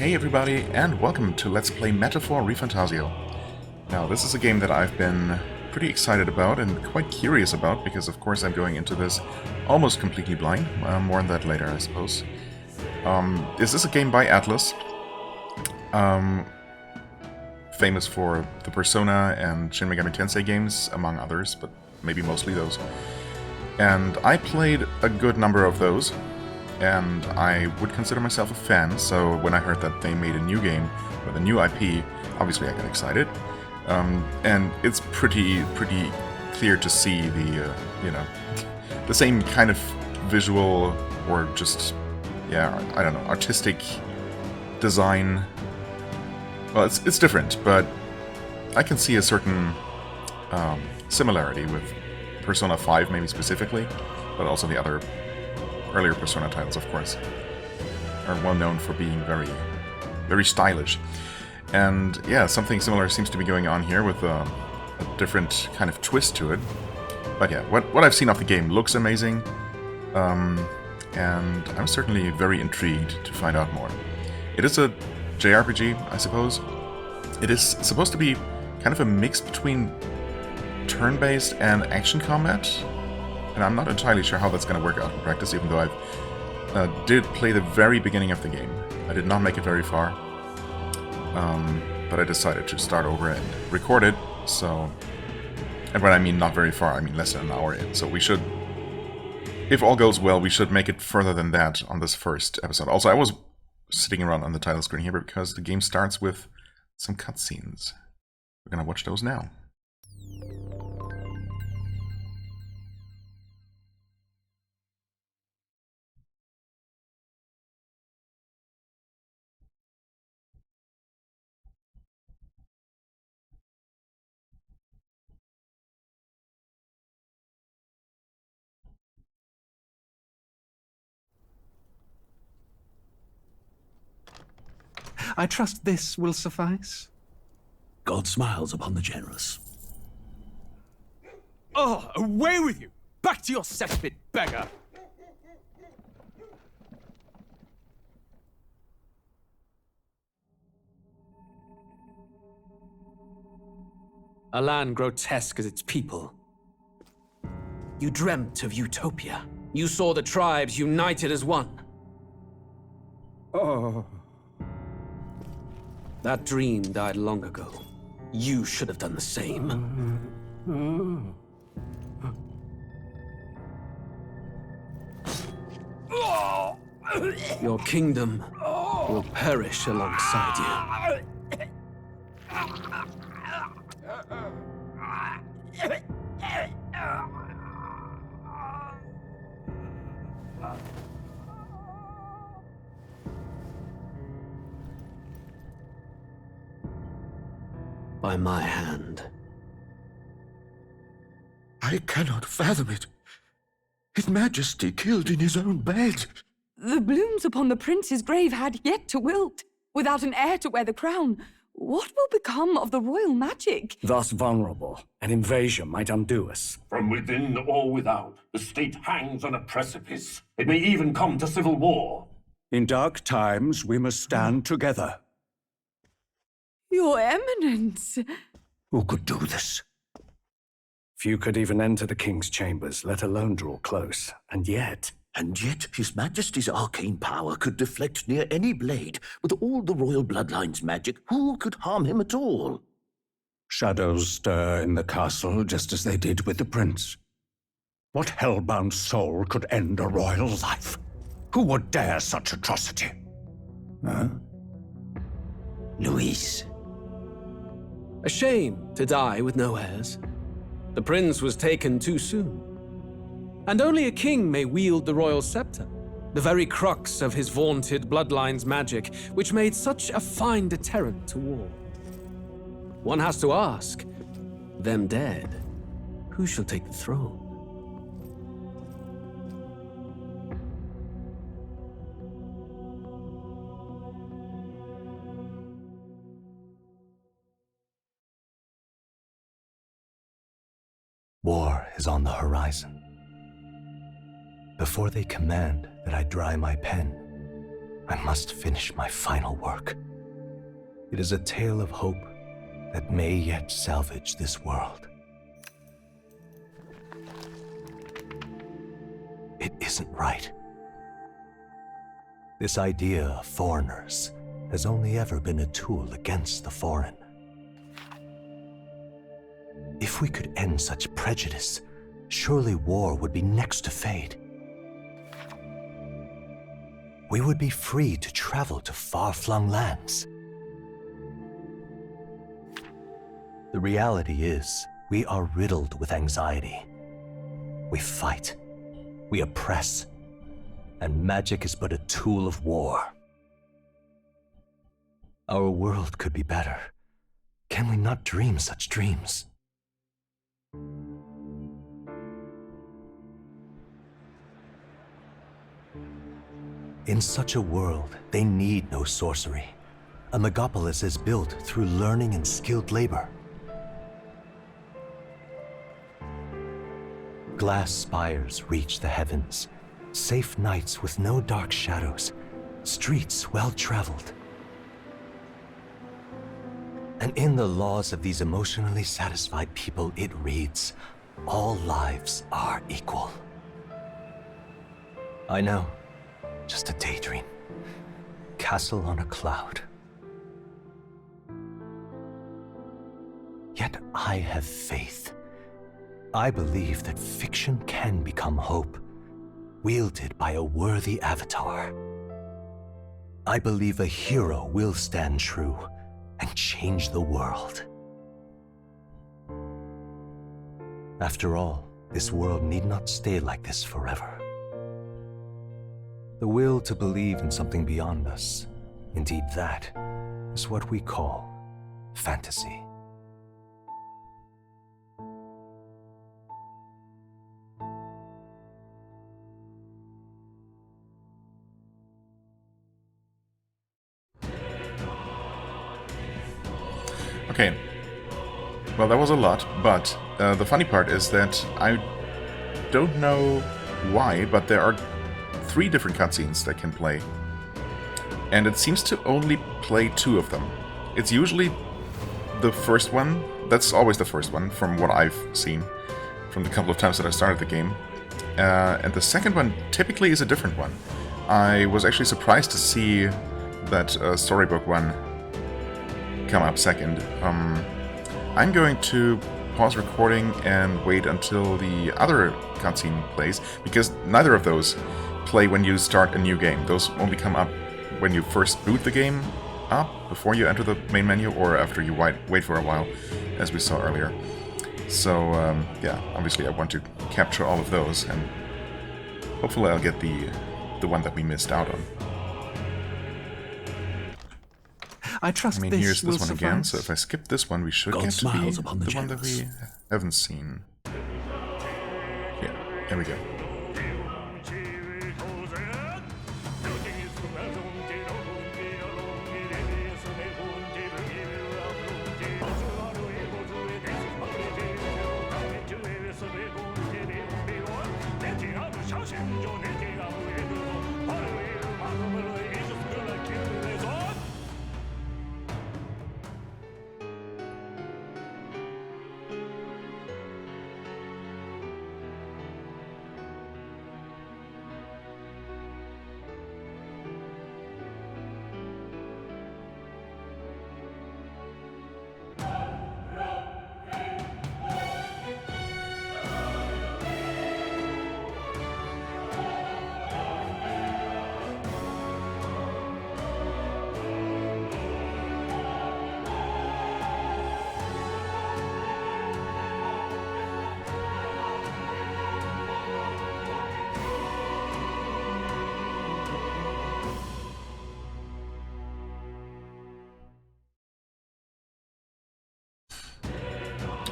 Hey everybody, and welcome to Let's Play Metaphor ReFantazio. Now, this is a game that I've been pretty excited about and quite curious about, because of course I'm going into this almost completely blind. More on that later, I suppose. This is a game by Atlus, famous for the Persona and Shin Megami Tensei games, among others, but maybe mostly those. And I played a good number of those, and I would consider myself a fan, so when I heard that they made a new game with a new IP, obviously I got excited. And it's pretty clear to see the, the same kind of visual, or just, I don't know, artistic design. Well, it's different, but I can see a certain similarity with Persona 5 maybe specifically, but also the other earlier Persona titles, of course, are well known for being very stylish. And yeah, something similar seems to be going on here with a different kind of twist to it. But yeah, what I've seen of the game looks amazing, and I'm certainly very intrigued to find out more. It is a JRPG, I suppose. It is supposed to be kind of a mix between turn-based and action combat, and I'm not entirely sure how that's going to work out in practice, even though I did play the very beginning of the game. I did not make it very far, but I decided to start over and record it, so... And when I mean not very far, I mean less than an hour in, so we should... If all goes well, we should make it further than that on this first episode. Also, I was sitting around on the title screen here because the game starts with some cutscenes. We're going to watch those now. I trust this will suffice. God smiles upon the generous. Oh, away with you! Back to your cesspit, beggar! A land grotesque as its people. You dreamt of utopia. You saw the tribes united as one. Oh. That dream died long ago. You should have done the same. Your kingdom will perish alongside you. By my hand. I cannot fathom it. His Majesty killed in his own bed. The blooms upon the prince's grave had yet to wilt. Without an heir to wear the crown, what will become of the royal magic? Thus vulnerable, an invasion might undo us. From within or without, the state hangs on a precipice. It may even come to civil war. In dark times, we must stand together. Your Eminence! Who could do this? Few could even enter the king's chambers, let alone draw close. And yet, His Majesty's arcane power could deflect near any blade. With all the royal bloodline's magic, who could harm him at all? shadows stir in the castle just as they did with the prince. What hellbound soul could end a royal life? Who would dare such atrocity? Huh? Luis. A shame to die with no heirs. The prince was taken too soon. And only a king may wield the royal scepter, the very crux of his vaunted bloodline's magic, which made such a fine deterrent to war. One has to ask, them dead, who shall take the throne? War is on the horizon. Before they command that I dry my pen, I must finish my final work. It is a tale of hope that may yet salvage this world. It isn't right. This idea of foreigners has only ever been a tool against the foreign. If we could end such prejudice, surely war would be next to fade. We would be free to travel to far-flung lands. The reality is, we are riddled with anxiety. We fight, we oppress, and magic is but a tool of war. Our world could be better. Can we not dream such dreams? In such a world, they need no sorcery. A megapolis is built through learning and skilled labor. Glass spires reach the heavens, safe nights with no dark shadows, streets well-traveled. And in the laws of these emotionally satisfied people, it reads, all lives are equal. I know, just a daydream. Castle on a cloud. Yet I have faith. I believe that fiction can become hope, wielded by a worthy avatar. I believe a hero will stand true and change the world. After all, this world need not stay like this forever. The will to believe in something beyond us, indeed that, is what we call fantasy. Okay, well that was a lot, but the funny part is that I don't know why, but there are 3 different cutscenes that can play, and it seems to only play 2 of them. It's usually the first one, that's always the first one from what I've seen, from the couple of times that I started the game, and the second one typically is a different one. I was actually surprised to see that storybook one come up second. I'm going to pause recording and wait until the other cutscene plays, because neither of those play when you start a new game. Those only come up when you first boot the game up, before you enter the main menu, or after you wait for a while, as we saw earlier. So, yeah, obviously I want to capture all of those, and hopefully I'll get the one that we missed out on. I trust I mean, this here's will this one suffice. again, so if I skip this one, we should God get to smiles upon the one that generous. we haven't seen. Yeah, there we go.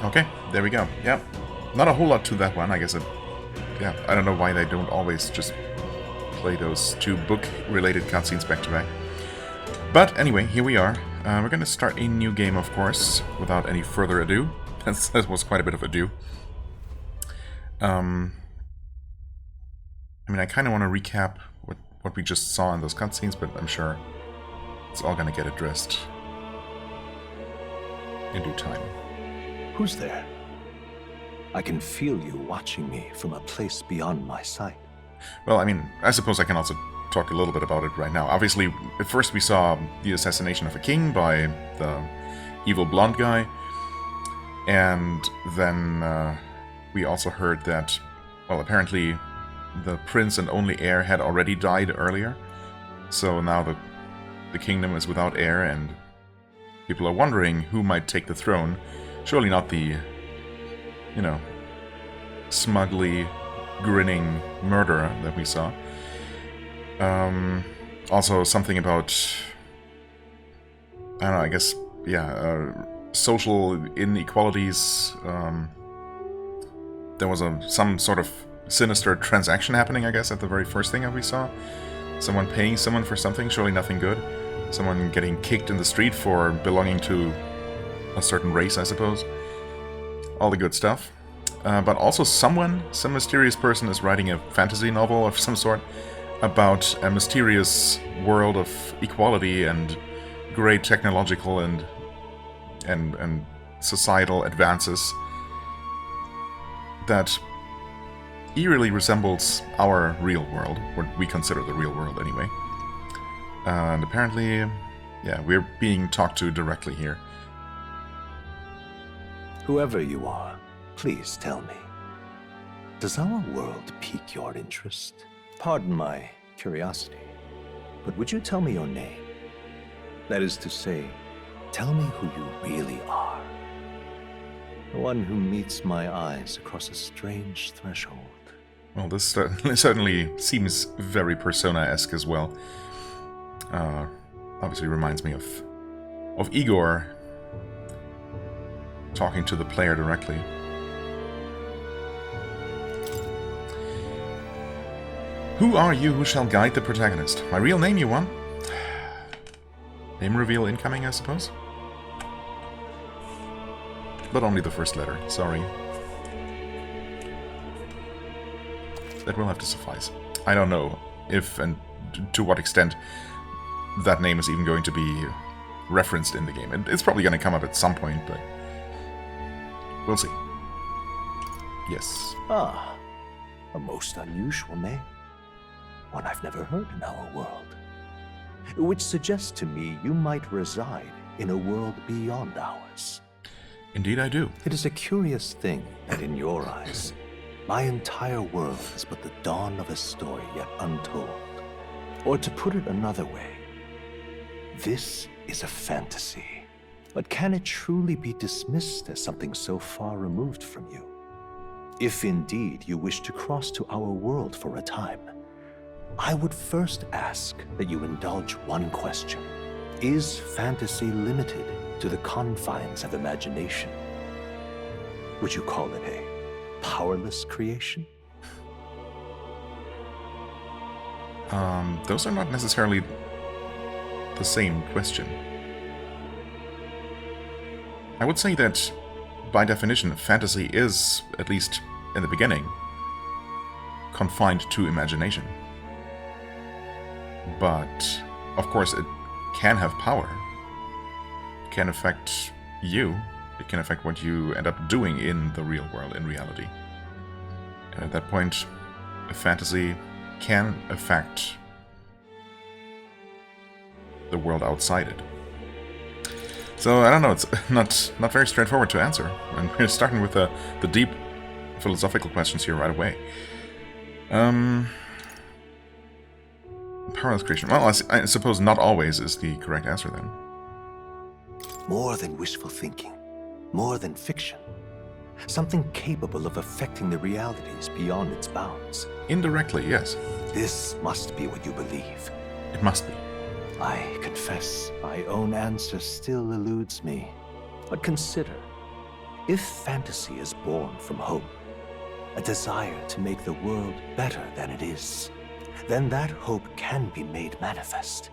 Okay, there we go. Yep. Not a whole lot to that one, I guess. Yeah, I don't know why they don't always just play those 2 book-related cutscenes back to back. But anyway, here we are. We're going to start a new game, of course, without any further ado. That was quite a bit of ado. I mean, I kind of want to recap what we just saw in those cutscenes, but I'm sure it's all gonna get addressed in due time. Who's there? I can feel you watching me from a place beyond my sight. Well, I mean, I suppose I can also talk a little bit about it right now. Obviously, at first we saw the assassination of a king by the evil blonde guy, and then we also heard that, well, apparently the prince and only heir had already died earlier, so now the kingdom is without heir, and people are wondering who might take the throne. Surely not the, you know, smugly grinning murderer that we saw. Also something about, I don't know, I guess, yeah, social inequalities. There was some sort of sinister transaction happening, I guess, at the very first thing that we saw. Someone paying someone for something, surely nothing good. Someone getting kicked in the street for belonging to a certain race, I suppose. All the good stuff. But also some mysterious person is writing a fantasy novel of some sort about a mysterious world of equality and great technological and societal advances that eerily resembles our real world, what we consider the real world anyway. And apparently, yeah, we're being talked to directly here. Whoever you are, please tell me. Does our world pique your interest? Pardon my curiosity, but would you tell me your name? That is to say, tell me who you really are. The one who meets my eyes across a strange threshold. Well, this certainly seems very Persona-esque as well. Obviously reminds me of Igor talking to the player directly. Who are you who shall guide the protagonist? My real name, you want? Name reveal incoming, I suppose? But only the first letter, sorry. That will have to suffice. I don't know if and to what extent that name is even going to be referenced in the game. It's probably going to come up at some point, but we'll see. Yes. Ah, a most unusual name. One I've never heard in our world. Which suggests to me you might reside in a world beyond ours. Indeed I do. It is a curious thing that in your eyes, my entire world is but the dawn of a story yet untold. Or to put it another way, this is a fantasy. But can it truly be dismissed as something so far removed from you? If indeed you wish to cross to our world for a time, I would first ask that you indulge one question. Is fantasy limited to the confines of imagination? Would you call it a powerless creation? Those are not necessarily the same question. I would say that, by definition, fantasy is, at least in the beginning, confined to imagination. But, of course, it can have power. It can affect you. It can affect what you end up doing in the real world, in reality. And at that point, a fantasy can affect the world outside it. So, I don't know, it's not very straightforward to answer. And we're starting with the deep philosophical questions here right away. Powerless creation. Well, I suppose not always is the correct answer then. More than wishful thinking, more than fiction. Something capable of affecting the realities beyond its bounds. Indirectly, yes. This must be what you believe. It must be. I confess, my own answer still eludes me. But consider, if fantasy is born from hope, a desire to make the world better than it is, then that hope can be made manifest.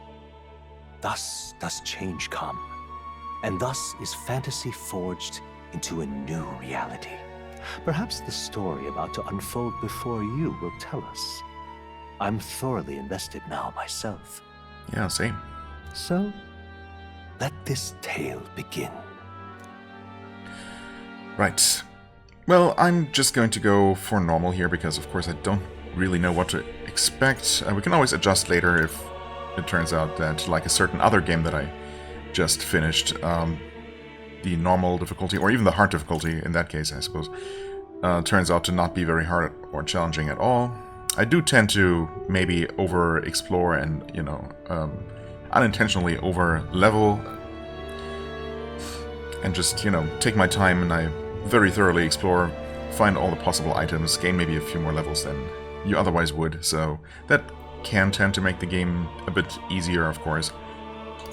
Thus does change come, and thus is fantasy forged into a new reality. Perhaps the story about to unfold before you will tell us. I'm thoroughly invested now myself. Yeah, same. So, let this tale begin. Right. Well, I'm just going to go for normal here because, of course, I don't really know what to expect. We can always adjust later if it turns out that, like a certain other game that I just finished, the normal difficulty, or even the hard difficulty in that case, I suppose, turns out to not be very hard or challenging at all. I do tend to maybe over-explore and, you know, unintentionally over-level and just, you know, take my time, and I very thoroughly explore, find all the possible items, gain maybe a few more levels than you otherwise would, so that can tend to make the game a bit easier, of course.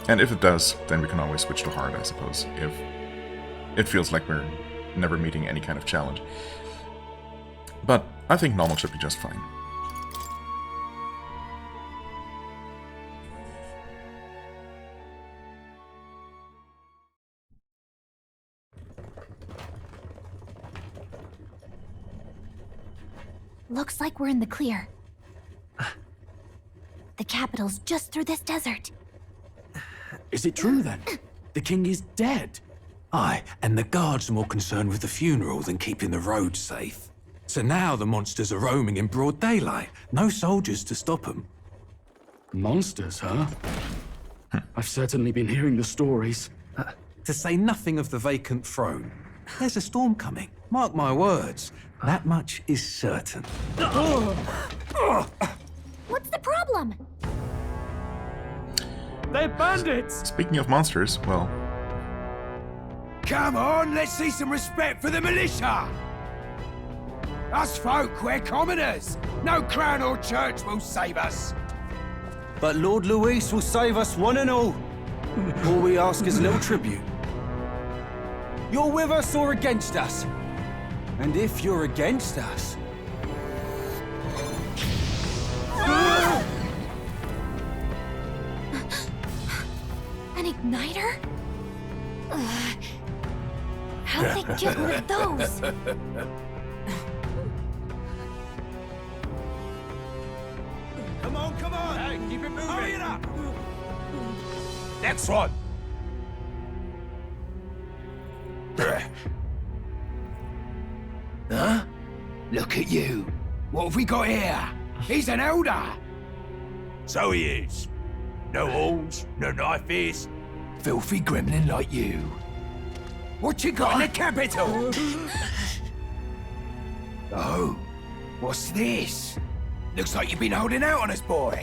And if it does, then we can always switch to hard, I suppose, if it feels like we're never meeting any kind of challenge. But I think normal should be just fine. Looks like we're in the clear. The capital's just through this desert. Is it true then? The king is dead? Aye, and the guards are more concerned with the funeral than keeping the roads safe. So now the monsters are roaming in broad daylight. No soldiers to stop them. Monsters, huh? I've certainly been hearing the stories. To say nothing of the vacant throne. There's a storm coming. Mark my words. That much is certain. What's the problem? They're bandits! Speaking of monsters, well, Come on, let's see some respect for the militia! Us folk, we're commoners! No crown or church will save us! But Lord Luis will save us one and all. All we ask is a little tribute. You're with us or against us? And if you're against us... An igniter? How'd they get rid of those? Come on! Hey, keep it moving! Hurry it up! Next one! Huh? Look at you! What have we got here? He's an elder! So he is. No horns, no knifes. Filthy gremlin like you. What you got in the capital? Oh, what's this? Looks like you've been holding out on us, boy.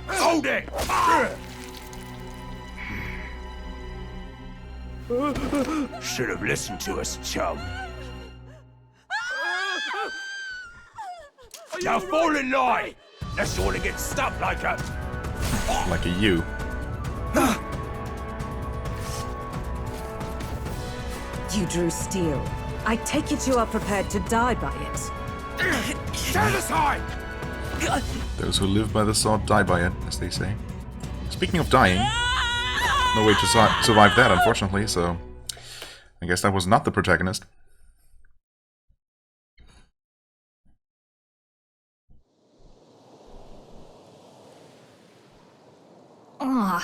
Hold it! Should have listened to us, chum. Now fall in line! That's all to get stuck like a... like a U. You drew steel. I take it you are prepared to die by it. Stand aside! Those who live by the sword die by it, as they say. Speaking of dying, no way to survive that, unfortunately, so I guess that was not the protagonist. Ugh,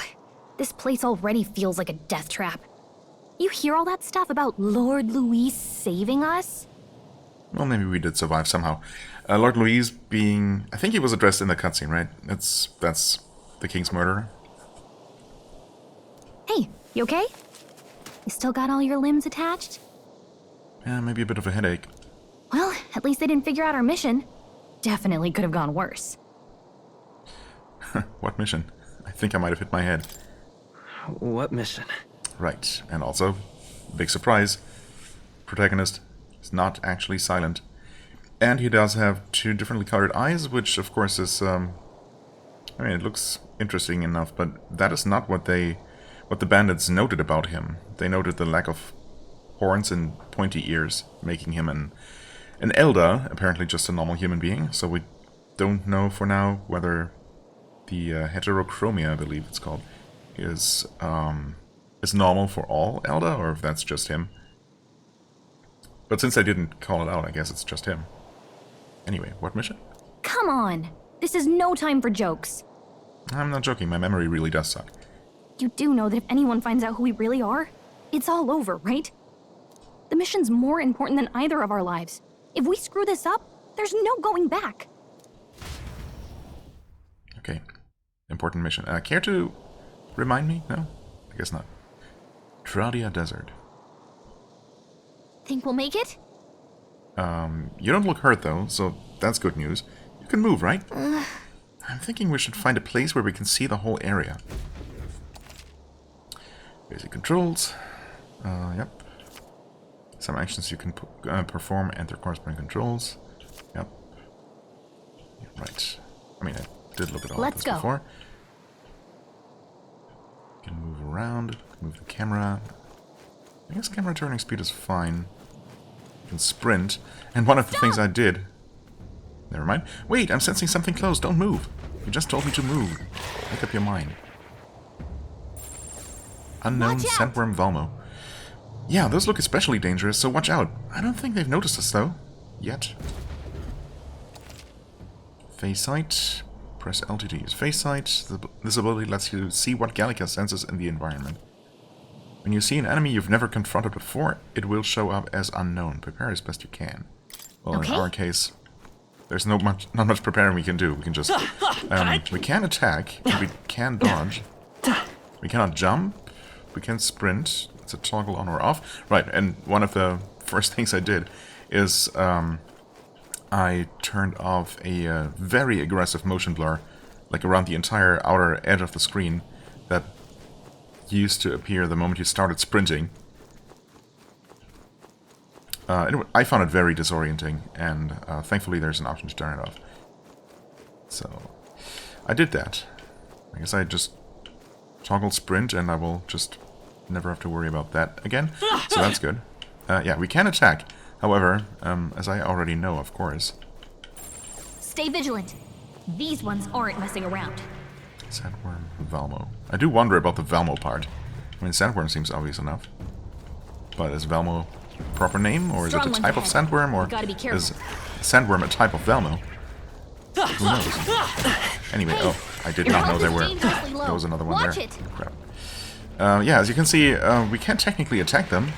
this place already feels like a death trap. You hear all that stuff about Lord Luis saving us? Well, maybe we did survive somehow. Lord Louise being... I think he was addressed in the cutscene, right? That's the king's murderer. Hey, you okay? You still got all your limbs attached? Yeah, maybe a bit of a headache. Well, at least they didn't figure out our mission. Definitely could have gone worse. What mission? I think I might have hit my head. What mission? Right, and also, big surprise, protagonist is not actually silent. And he does have two differently colored eyes, which of course is, I mean, it looks interesting enough, but that is not what the bandits noted about him. They noted the lack of horns and pointy ears, making him an elder, apparently just a normal human being, so we don't know for now whether the heterochromia, I believe it's called, is normal for all Elder, or if that's just him. But since I didn't call it out, I guess it's just him. Anyway, what mission? Come on! This is no time for jokes. I'm not joking, my memory really does suck. You do know that if anyone finds out who we really are, it's all over, right? The mission's more important than either of our lives. If we screw this up, there's no going back. Okay. Important mission. Care to remind me? No? I guess not. Tradia Desert. Think we'll make it? You don't look hurt though, so that's good news. You can move, right? I'm thinking we should find a place where we can see the whole area. Basic controls. Yep. Some actions you can perform and their corresponding controls. Yep. Right. I mean, I did look at all of this before. You can move around, move the camera. I guess camera turning speed is fine. You can sprint. And one of the things I did... Never mind. Wait, I'm sensing something close. Don't move. You just told me to move. Make up your mind. Unknown sandworm Valmo. Yeah, those look especially dangerous, so watch out. I don't think they've noticed us, though. Yet. Phase sight. Press L to use phase sight. This ability lets you see what Gallica senses in the environment. When you see an enemy you've never confronted before, it will show up as unknown. Prepare as best you can. Well, in our case, there's not much preparing we can do. We can just... we can attack, we can dodge, we cannot jump, we can sprint. It's a toggle on or off. Right, and one of the first things I did is I turned off a very aggressive motion blur, like around the entire outer edge of the screen, that used to appear the moment you started sprinting. I found it very disorienting, and thankfully there's an option to turn it off. So, I did that. I guess I just toggled sprint, and I will just never have to worry about that again. So that's good. Yeah, we can attack. However, as I already know, of course. Stay vigilant. These ones aren't messing around. Sandworm Valmo. I do wonder about the Valmo part. I mean, sandworm seems obvious enough. But is Valmo a proper name, or is it a type of sandworm, or is sandworm a type of Valmo? Who knows? Anyway, oh, I did not know there was another one there. Crap. Yeah, as you can see, we can't technically attack them.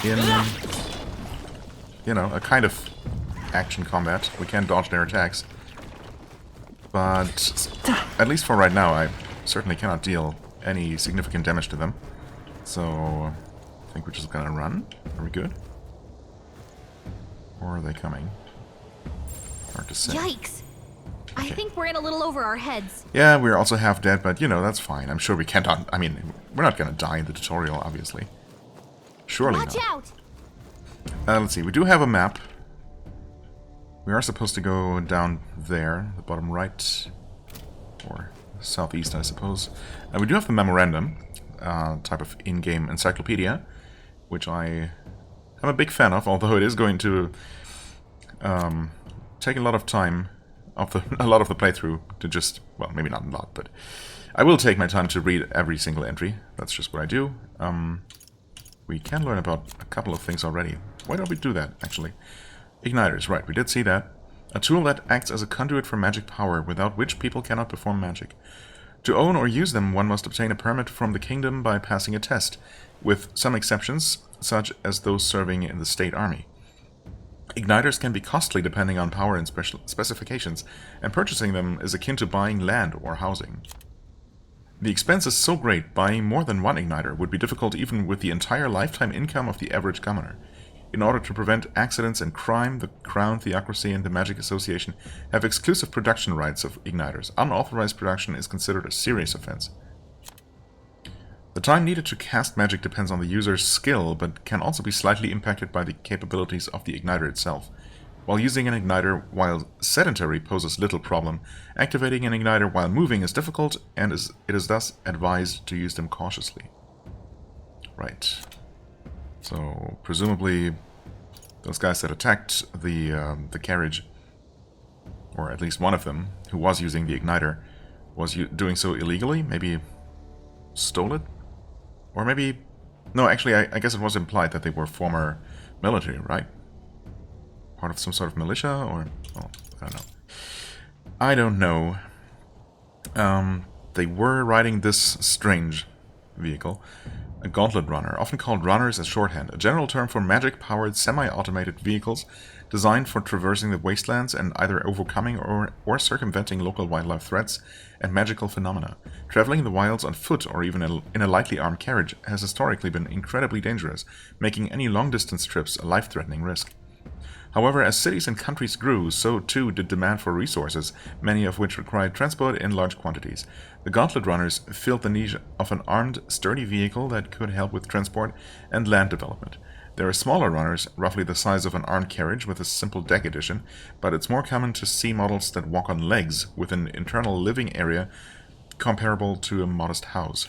In, you know, a kind of action combat. We can dodge their attacks. But, at least for right now, I certainly cannot deal any significant damage to them. So, I think we're just gonna run. Are we good? Or are they coming? Hard to say. Yikes! I think we're in a little over our heads. Yeah, we're also half dead, but you know, that's fine. I'm sure we can't... I mean, we're not gonna die in the tutorial, obviously. Surely not. Watch out! Let's see, we do have a map. We are supposed to go down there, the bottom right, or southeast, I suppose. We do have the memorandum, type of in-game encyclopedia, which I am a big fan of, although it is going to take a lot of time, a lot of the playthrough to just, well, maybe not a lot, but I will take my time to read every single entry. That's just what I do. We can learn about a couple of things already. Why don't we do that, actually? Igniters, right, we did see that. A tool that acts as a conduit for magic power, without which people cannot perform magic. To own or use them, one must obtain a permit from the kingdom by passing a test, with some exceptions, such as those serving in the state army. Igniters can be costly depending on power and specifications, and purchasing them is akin to buying land or housing. The expense is so great, buying more than one igniter would be difficult even with the entire lifetime income of the average commoner. In order to prevent accidents and crime, the Crown, Theocracy, and the Magic Association have exclusive production rights of igniters. Unauthorized production is considered a serious offense. The time needed to cast magic depends on the user's skill, but can also be slightly impacted by the capabilities of the igniter itself. While using an igniter while sedentary poses little problem, activating an igniter while moving is difficult, and it is thus advised to use them cautiously. Right. So, presumably, those guys that attacked the carriage, or at least one of them, who was using the igniter, was doing so illegally? Maybe stole it? Or maybe... No, actually, I guess it was implied that they were former military, right? Part of some sort of militia, or... Oh, I don't know. They were riding this strange vehicle. A gauntlet runner, often called runners as shorthand, a general term for magic-powered semi-automated vehicles designed for traversing the wastelands and either overcoming or circumventing local wildlife threats and magical phenomena. Traveling the wilds on foot or even in a lightly armed carriage has historically been incredibly dangerous, making any long-distance trips a life-threatening risk. However, as cities and countries grew, so too did demand for resources, many of which required transport in large quantities. The gauntlet runners filled the niche of an armed, sturdy vehicle that could help with transport and land development. There are smaller runners, roughly the size of an armed carriage with a simple deck addition, but it's more common to see models that walk on legs with an internal living area comparable to a modest house.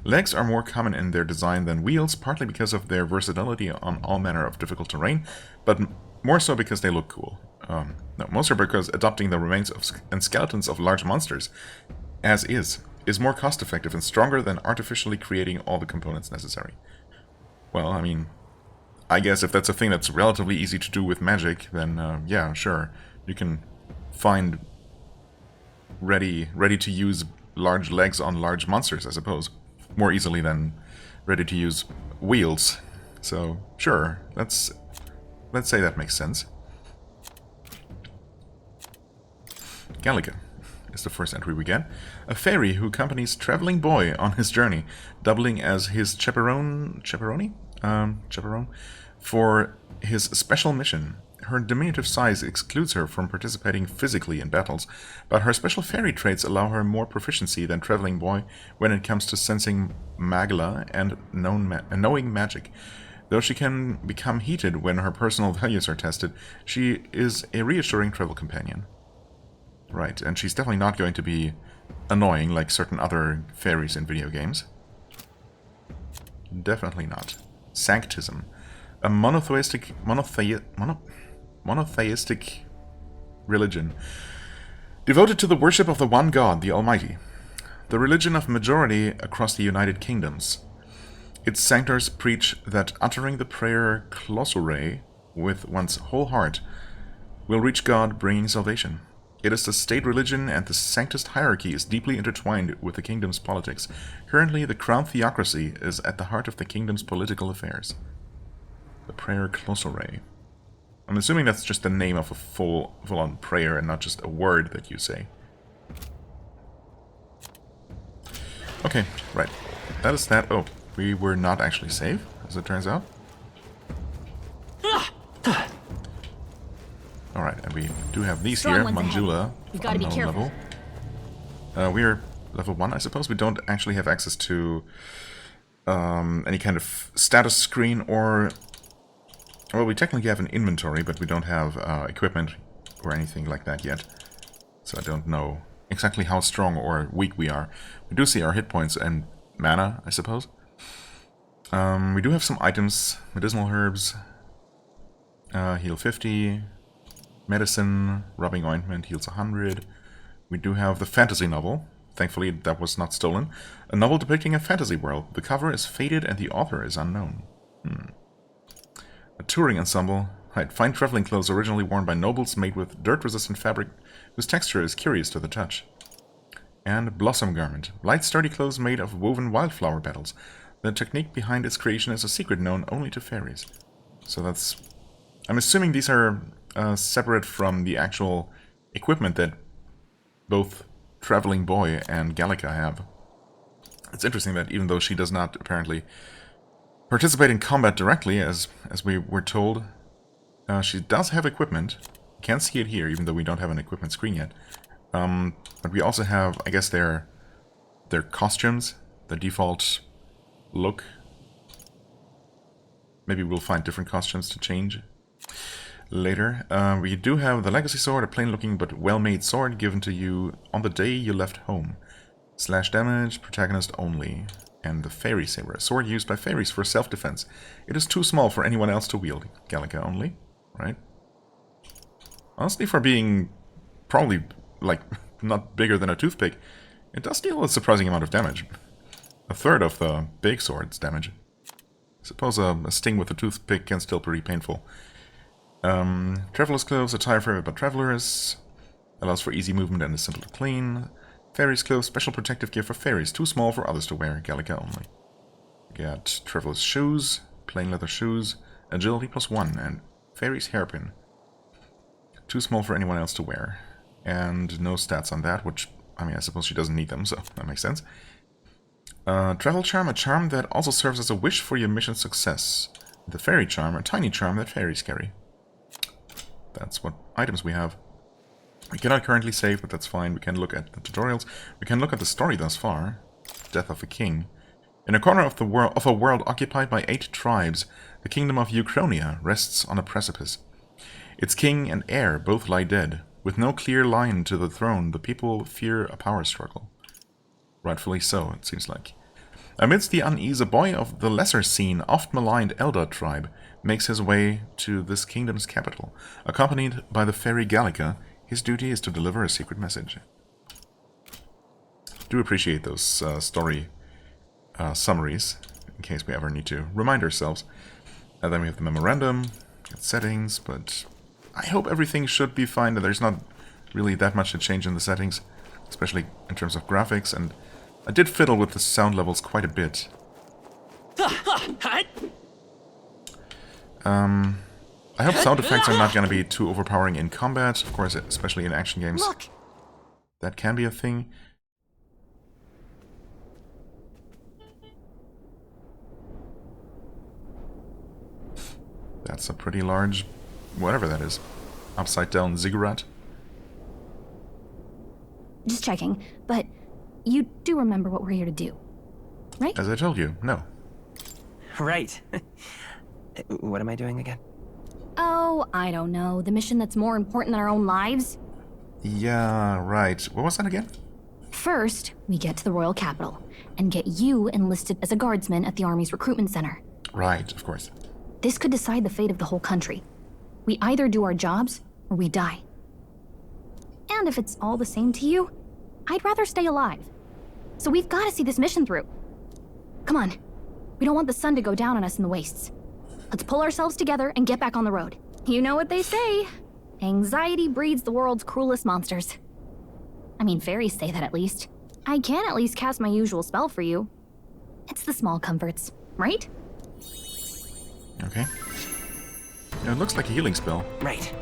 Legs are more common in their design than wheels, partly because of their versatility on all manner of difficult terrain, but more so because they look cool. No, mostly because adopting the remains and skeletons of large monsters, as is more cost-effective and stronger than artificially creating all the components necessary. Well, I mean, I guess if that's a thing that's relatively easy to do with magic, then yeah, sure. You can find ready-to-use large legs on large monsters, I suppose. More easily than ready-to-use wheels. So, sure, let's say that makes sense. Gallica is the first entry we get. A fairy who accompanies traveling boy on his journey, doubling as his chaperone for his special mission. Her diminutive size excludes her from participating physically in battles, but her special fairy traits allow her more proficiency than traveling boy when it comes to sensing magla and knowing magic. Though she can become heated when her personal values are tested, she is a reassuring travel companion. Right, and she's definitely not going to be annoying like certain other fairies in video games. Definitely not. Sanctism. A monotheistic religion devoted to the worship of the one God, the Almighty. The religion of majority across the United Kingdoms. Its sanctors preach that uttering the prayer Klossore with one's whole heart will reach God, bringing salvation. It is the state religion, and the sanctist hierarchy is deeply intertwined with the kingdom's politics. Currently, the crown theocracy is at the heart of the kingdom's political affairs. The prayer Klossore. I'm assuming that's just the name of a full-on prayer and not just a word that you say. Okay, right. That is that. Oh. We were not actually safe, as it turns out. Alright, and we do have these here, Manjula, unknown level. We're level 1, I suppose. We don't actually have access to any kind of status screen or... Well, we technically have an inventory, but we don't have equipment or anything like that yet. So I don't know exactly how strong or weak we are. We do see our hit points and mana, I suppose. We do have some items, medicinal herbs, heal 50, medicine, rubbing ointment, heals 100. We do have the fantasy novel, thankfully that was not stolen. A novel depicting a fantasy world. The cover is faded and the author is unknown. A touring ensemble. Right, fine traveling clothes originally worn by nobles made with dirt-resistant fabric whose texture is curious to the touch. And blossom garment. Light sturdy clothes made of woven wildflower petals. The technique behind its creation is a secret known only to fairies. So that's... I'm assuming these are separate from the actual equipment that both Traveling Boy and Gallica have. It's interesting that even though she does not apparently participate in combat directly, as we were told, she does have equipment. Can't see it here, even though we don't have an equipment screen yet. But we also have, I guess, their costumes, the default look. Maybe we'll find different costumes to change later. We do have the Legacy Sword, a plain-looking but well-made sword given to you on the day you left home. Slash damage, protagonist only. And the Fairy Saber, a sword used by fairies for self-defense. It is too small for anyone else to wield. Gallica only, right? Honestly, for being probably, like, not bigger than a toothpick, it does deal a surprising amount of damage. A third of the big sword's damage. I suppose a sting with a toothpick can still be pretty painful. Traveler's clothes, attire for but travelers. Allows for easy movement and is simple to clean. Fairies clothes, special protective gear for fairies, too small for others to wear, Gallica only. Get traveler's shoes, plain leather shoes, agility +1, and fairies hairpin. Too small for anyone else to wear. And no stats on that, which, I mean, I suppose she doesn't need them, so that makes sense. Travel charm, a charm that also serves as a wish for your mission success. The fairy charm, a tiny charm that fairies carry. That's what items we have. We cannot currently save, but that's fine. We can look at the tutorials. We can look at the story thus far. Death of a king. In a corner of a world occupied by 8 tribes, the kingdom of Uchronia rests on a precipice. Its king and heir both lie dead. With no clear line to the throne, the people fear a power struggle. Rightfully so, it seems like. Amidst the unease, a boy of the lesser seen, oft-maligned Eldar tribe makes his way to this kingdom's capital. Accompanied by the fairy Gallica, his duty is to deliver a secret message. Do appreciate those story summaries, in case we ever need to remind ourselves. And then we have the memorandum, settings, but I hope everything should be fine. There's not really that much to change in the settings, especially in terms of graphics, and I did fiddle with the sound levels quite a bit. I hope sound effects are not going to be too overpowering in combat, of course, especially in action games. Look. That can be a thing. That's a pretty large, whatever that is, upside down ziggurat. Just checking, but you do remember what we're here to do, right? As I told you, no. Right. What am I doing again? Oh, I don't know. The mission that's more important than our own lives? Yeah, right. What was that again? First, we get to the royal capital and get you enlisted as a guardsman at the army's recruitment center. Right, of course. This could decide the fate of the whole country. We either do our jobs or we die. And if it's all the same to you, I'd rather stay alive. So we've got to see this mission through. Come on. We don't want the sun to go down on us in the wastes. Let's pull ourselves together and get back on the road. You know what they say. Anxiety breeds the world's cruelest monsters. I mean, fairies say that at least. I can at least cast my usual spell for you. It's the small comforts, right? Okay. It looks like a healing spell. Right.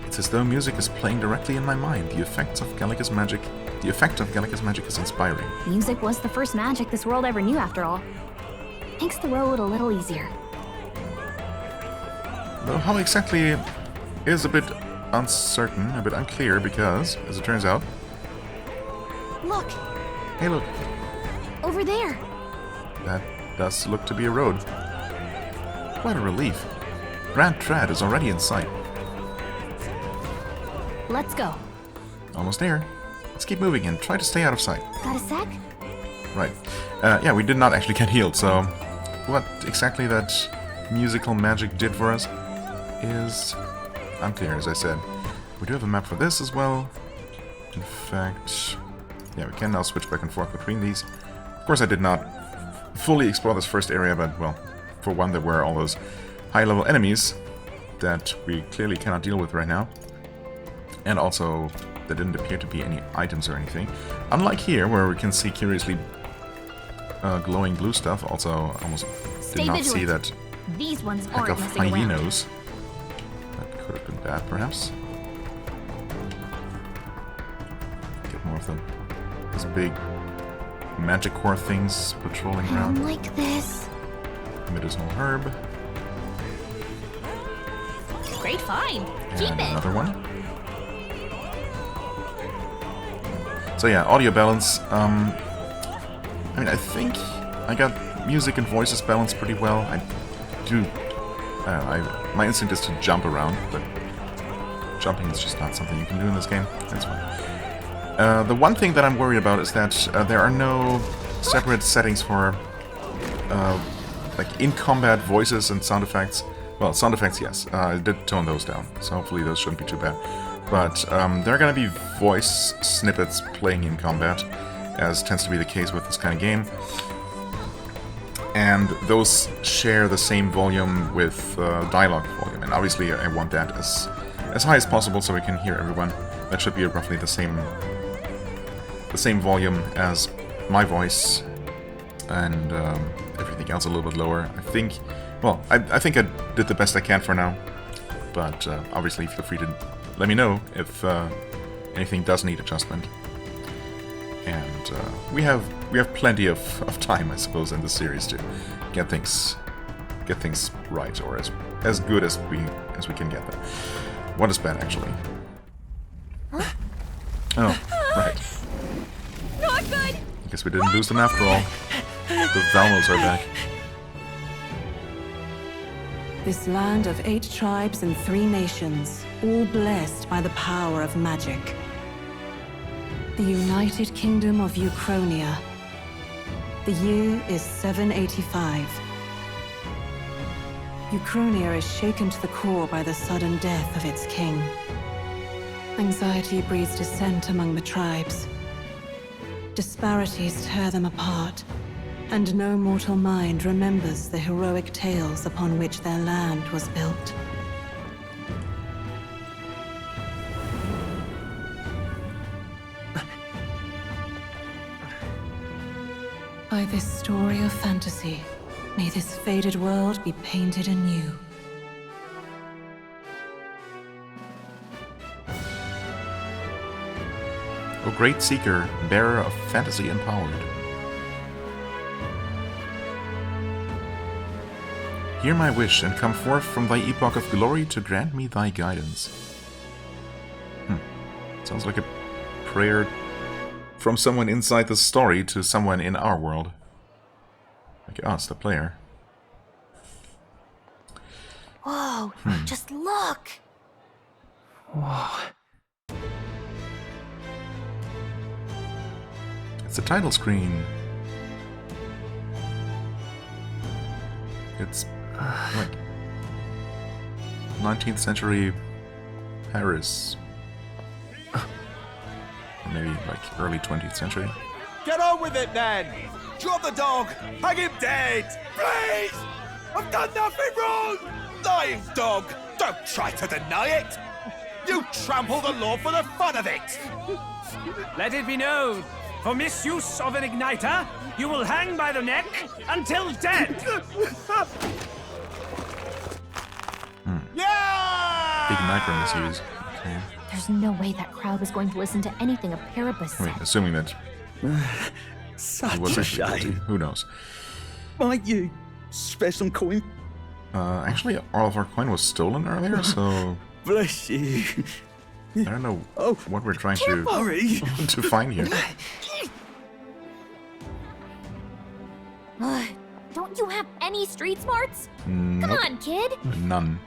It's as though music is playing directly in my mind. The effect of Gallica's magic is inspiring. Music was the first magic this world ever knew, after all. Makes the road a little easier. Though how exactly is a bit uncertain, a bit unclear, because, as it turns out... Look! Hey, look. Over there! That does look to be a road. What a relief. Grand Trad is already in sight. Let's go. Almost there. Let's keep moving and try to stay out of sight. Got a sec? Right. Yeah, we did not actually get healed, so what exactly that musical magic did for us is unclear, as I said. We do have a map for this as well. In fact, yeah, we can now switch back and forth between these. Of course, I did not fully explore this first area, but, well, for one, there were all those high-level enemies that we clearly cannot deal with right now. And also, there didn't appear to be any items or anything. Unlike here, where we can see curiously glowing blue stuff. Also, almost did not see that These ones pack aren't of messing around. hyenas. That could have been bad, perhaps. Get more of them. These big magic core things patrolling I around. don't like this. Medicinal herb. Great find. And Keep it. another one. So yeah, audio balance. I mean, I think I got music and voices balanced pretty well. I do. My instinct is to jump around, but jumping is just not something you can do in this game. That's fine. The one thing that I'm worried about is that there are no separate settings for like in-combat voices and sound effects. Well, sound effects, yes. I did tone those down, so hopefully those shouldn't be too bad. but there are going to be voice snippets playing in combat, as tends to be the case with this kind of game. And those share the same volume with dialogue volume, and obviously I want that as high as possible so we can hear everyone. That should be roughly the same volume as my voice, and everything else a little bit lower. I think, well, I think I did the best I can for now, but obviously feel free to let me know if anything does need adjustment. And we have plenty of time, I suppose, in this series to get things right, or as good as we can get them. What is bad, actually? Oh, right. Not good. I guess we didn't lose them after all. The Valmos are back. This land of 8 tribes and 3 nations, all blessed by the power of magic. The United Kingdom of Uchronia. The year is 785. Uchronia is shaken to the core by the sudden death of its king. Anxiety breeds dissent among the tribes. Disparities tear them apart, and no mortal mind remembers the heroic tales upon which their land was built. By this story of fantasy, may this faded world be painted anew. O great seeker, bearer of fantasy empowered. Hear my wish and come forth from thy epoch of glory to grant me thy guidance. Sounds like a prayer from someone inside the story to someone in our world. Like us, the player. Whoa, just look! Whoa. It's a title screen. It's like 19th century Paris. Or maybe like early 20th century. Get on with it, then! Drop the dog! Hang him dead! Please! I've done nothing wrong! Lying dog! Don't try to deny it! You trample the law for the fun of it! Let it be known, for misuse of an igniter, you will hang by the neck until dead! Yeah! Big nitro misuse. Okay. There's no way that crowd was going to listen to anything a Parabus said. Wait, assuming that he Such was a actually guilty. shame. Who knows? Might you spare some coin? Actually, all of our coin was stolen earlier, so Bless you. I don't know what we're trying to Hurry. to find here. Don't you have any street smarts? Nope. Come on, kid. None.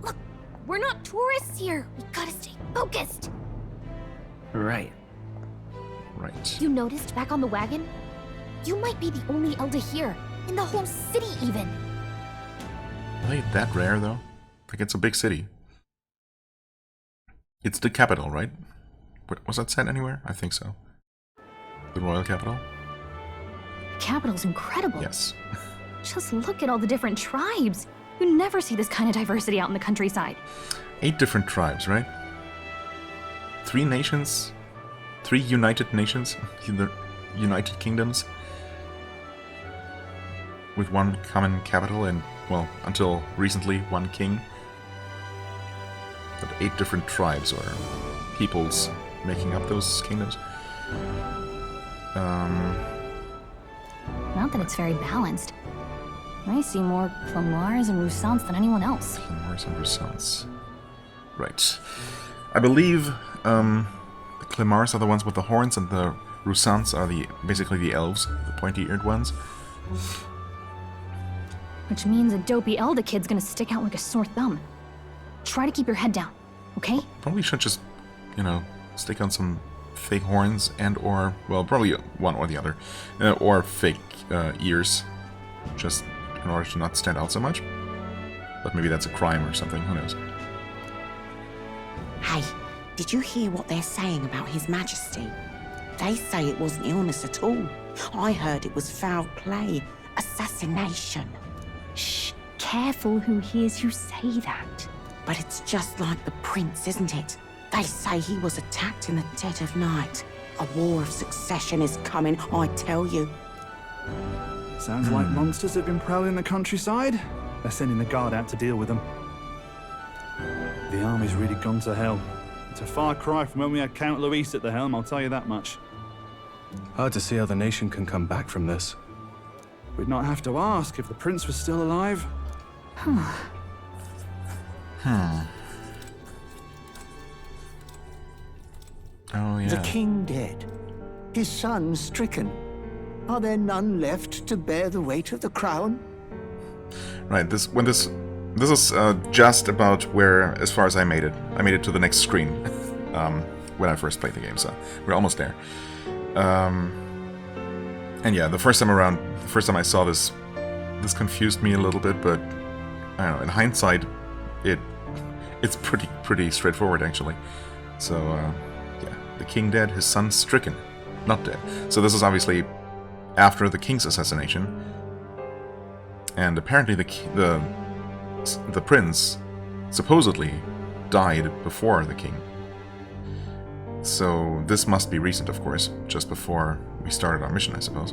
Look, we're not tourists here. We gotta stay focused. Right. Right. You noticed back on the wagon? You might be the only Elder here, in the whole city even. Are they that rare, though? Like, it's a big city. It's the capital, right? Was that said anywhere? I think so. The royal capital? The capital's incredible. Yes. Just look at all the different tribes. You never see this kind of diversity out in the countryside. 8 different tribes, right? 3 nations? 3 united nations? The United Kingdoms? With one common capital and, well, until recently, one king. But 8 different tribes or peoples making up those kingdoms. Not that it's very balanced. I see more Clamars and Roussants than anyone else. Clamars and Roussants. Right. I believe the Clamars are the ones with the horns and the Roussants are basically the elves, the pointy-eared ones. Which means a dopey Elder kid's gonna stick out like a sore thumb. Try to keep your head down, okay? Probably should just, stick on some fake horns and or, well, probably one or the other. Or fake ears, just in order to not stand out so much. But maybe that's a crime or something, who knows. Hey, did you hear what they're saying about His Majesty? They say it wasn't illness at all. I heard it was foul play, assassination. Shh, careful who hears you say that. But it's just like the prince, isn't it? They say he was attacked in the dead of night. A war of succession is coming, I tell you. Sounds like monsters have been prowling the countryside. They're sending the guard out to deal with them. The army's really gone to hell. It's a far cry from when we had Count Luis at the helm, I'll tell you that much. Hard to see how the nation can come back from this. We'd not have to ask if the prince was still alive. Oh, yeah. The king dead, his son stricken. Are there none left to bear the weight of the crown? Right, this is just about where, as far as I made it. I made it to the next screen when I first played the game, so we're almost there. And yeah, the first time I saw this confused me a little bit, but I don't know. In hindsight, it's pretty straightforward actually. So yeah, the king dead, his son stricken, not dead. So this is obviously after the king's assassination, and apparently the prince supposedly died before the king. So this must be recent, of course, just before we started our mission, I suppose.